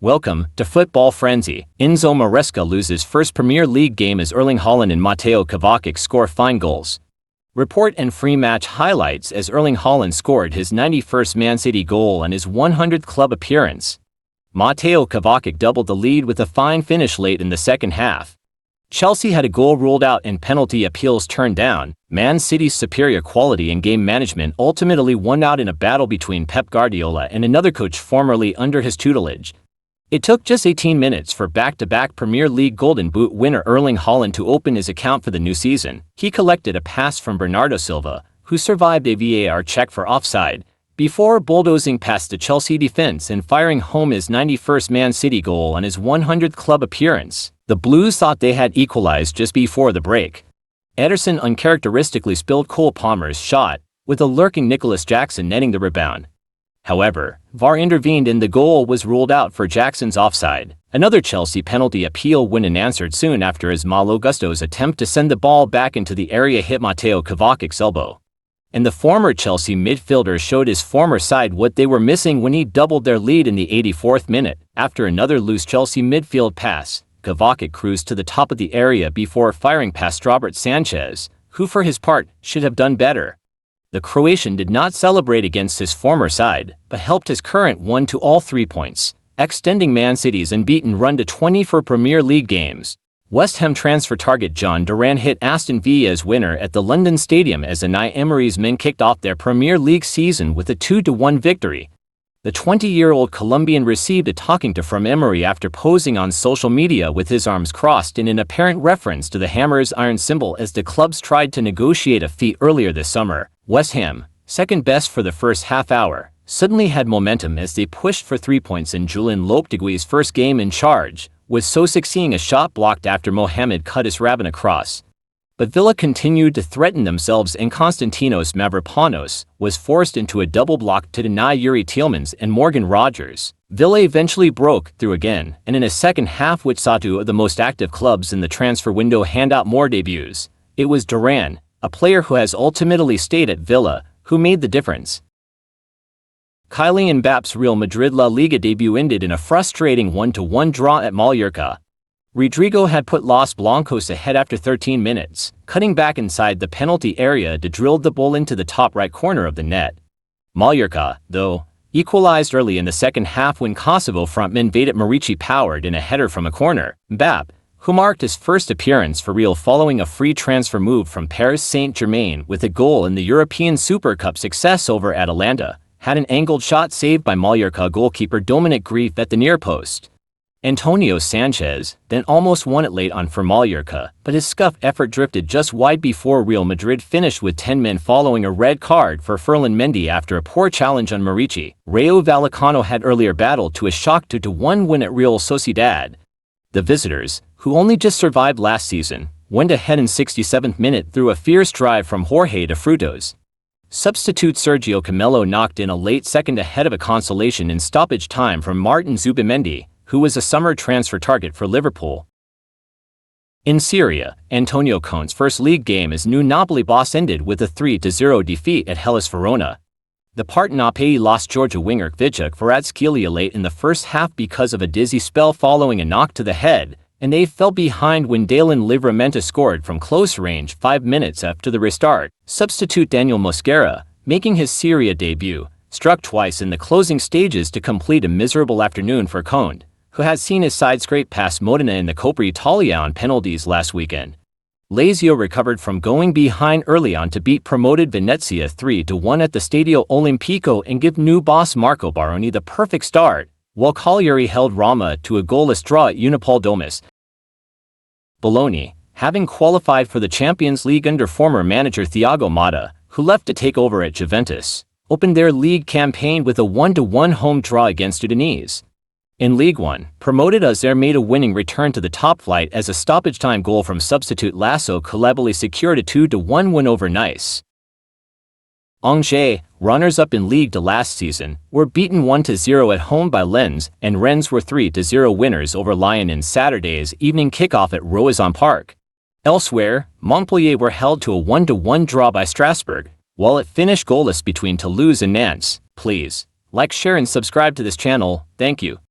Welcome to Football Frenzy. Enzo Maresca loses first Premier League game as Erling Haaland and Mateo Kovacic score fine goals. Report and free match highlights as Erling Haaland scored his 91st Man City goal and his 100th club appearance. Mateo Kovacic doubled the lead with a fine finish late in the second half. Chelsea had a goal ruled out and penalty appeals turned down. Man City's superior quality and game management ultimately won out in a battle between Pep Guardiola and another coach formerly under his tutelage. It took just 18 minutes for back-to-back Premier League Golden Boot winner Erling Haaland to open his account for the new season. He collected a pass from Bernardo Silva, who survived a VAR check for offside, before bulldozing past the Chelsea defense and firing home his 91st Man City goal and his 100th club appearance. The Blues thought they had equalized just before the break. Ederson uncharacteristically spilled Cole Palmer's shot, with a lurking Nicholas Jackson netting the rebound. However, VAR intervened and the goal was ruled out for Jackson's offside. Another Chelsea penalty appeal went unanswered soon after as Malo Gusto's attempt to send the ball back into the area hit Mateo Kovacic's elbow. And the former Chelsea midfielder showed his former side what they were missing when he doubled their lead in the 84th minute. After another loose Chelsea midfield pass, Kovacic cruised to the top of the area before firing past Robert Sanchez, who for his part should have done better. The Croatian did not celebrate against his former side, but helped his current one to all 3 points, extending Man City's unbeaten run to 24 Premier League games. West Ham transfer target John Duran hit Aston Villa's winner at the London Stadium as Unai Emery's men kicked off their Premier League season with a 2-1 victory. The 20-year-old Colombian received a talking to from Emery after posing on social media with his arms crossed in an apparent reference to the Hammer's iron symbol as the clubs tried to negotiate a fee earlier this summer. West Ham, second best for the first half hour, suddenly had momentum as they pushed for 3 points in Julian Lopetegui's first game in charge, with Sosek seeing a shot blocked after Mohamed cut his Rabin across. But Villa continued to threaten themselves and Konstantinos Mavropanos was forced into a double block to deny Yuri Tielemans and Morgan Rogers. Villa eventually broke through again, and in a second half which saw two of the most active clubs in the transfer window hand out more debuts. It was Duran, a player who has ultimately stayed at Villa, who made the difference. Kylian Mbappe's Real Madrid La Liga debut ended in a frustrating 1-1 draw at Mallorca. Rodrigo had put Los Blancos ahead after 13 minutes, cutting back inside the penalty area to drill the ball into the top right corner of the net. Mallorca, though, equalized early in the second half when Kosovo frontman Vedat Muriqi powered in a header from a corner. Mbappe, who marked his first appearance for Real following a free transfer move from Paris Saint-Germain with a goal in the European Super Cup success over Atalanta, had an angled shot saved by Mallorca goalkeeper Dominic Grief at the near post. Antonio Sanchez then almost won it late on for Mallorca, but his scuff effort drifted just wide before Real Madrid finished with 10 men following a red card for Ferland Mendy after a poor challenge on Muriqi. Rayo Vallecano had earlier battled to a shock 2-1 win at Real Sociedad. The visitors, who only just survived last season, went ahead in 67th minute through a fierce drive from Jorge de Frutos. Substitute Sergio Camelo knocked in a late second ahead of a consolation in stoppage time from Martin Zubimendi, who was a summer transfer target for Liverpool. In Syria, Antonio Conte's first league game as new Napoli boss ended with a 3-0 defeat at Hellas Verona. The Partenopei lost Georgia winger Kvicha Kvaratskhelia late in the first half because of a dizzy spell following a knock to the head, and they fell behind when Dalen Livramento scored from close range 5 minutes after the restart. Substitute Daniel Mosquera, making his Serie A debut, struck twice in the closing stages to complete a miserable afternoon for Conte, who had seen his side scrape past Modena in the Coppa Italia on penalties last weekend. Lazio recovered from going behind early on to beat promoted Venezia 3-1 at the Stadio Olimpico and give new boss Marco Baroni the perfect start, while Cagliari held Roma to a goalless draw at Unipol Domus. Bologna, having qualified for the Champions League under former manager Thiago Motta, who left to take over at Juventus, opened their league campaign with a 1-1 home draw against Udinese. In League One, promoted Auxerre made a winning return to the top flight as a stoppage-time goal from substitute Lasso Coulibaly secured a 2-1 win over Nice. Angers, runners-up in Ligue 2 last season, were beaten 1-0 at home by Lens, and Rennes were 3-0 winners over Lyon in Saturday's evening kickoff at Roazhon Park. Elsewhere, Montpellier were held to a 1-1 draw by Strasbourg, while it finished goalless between Toulouse and Nantes. Please like, share and subscribe to this channel. Thank you.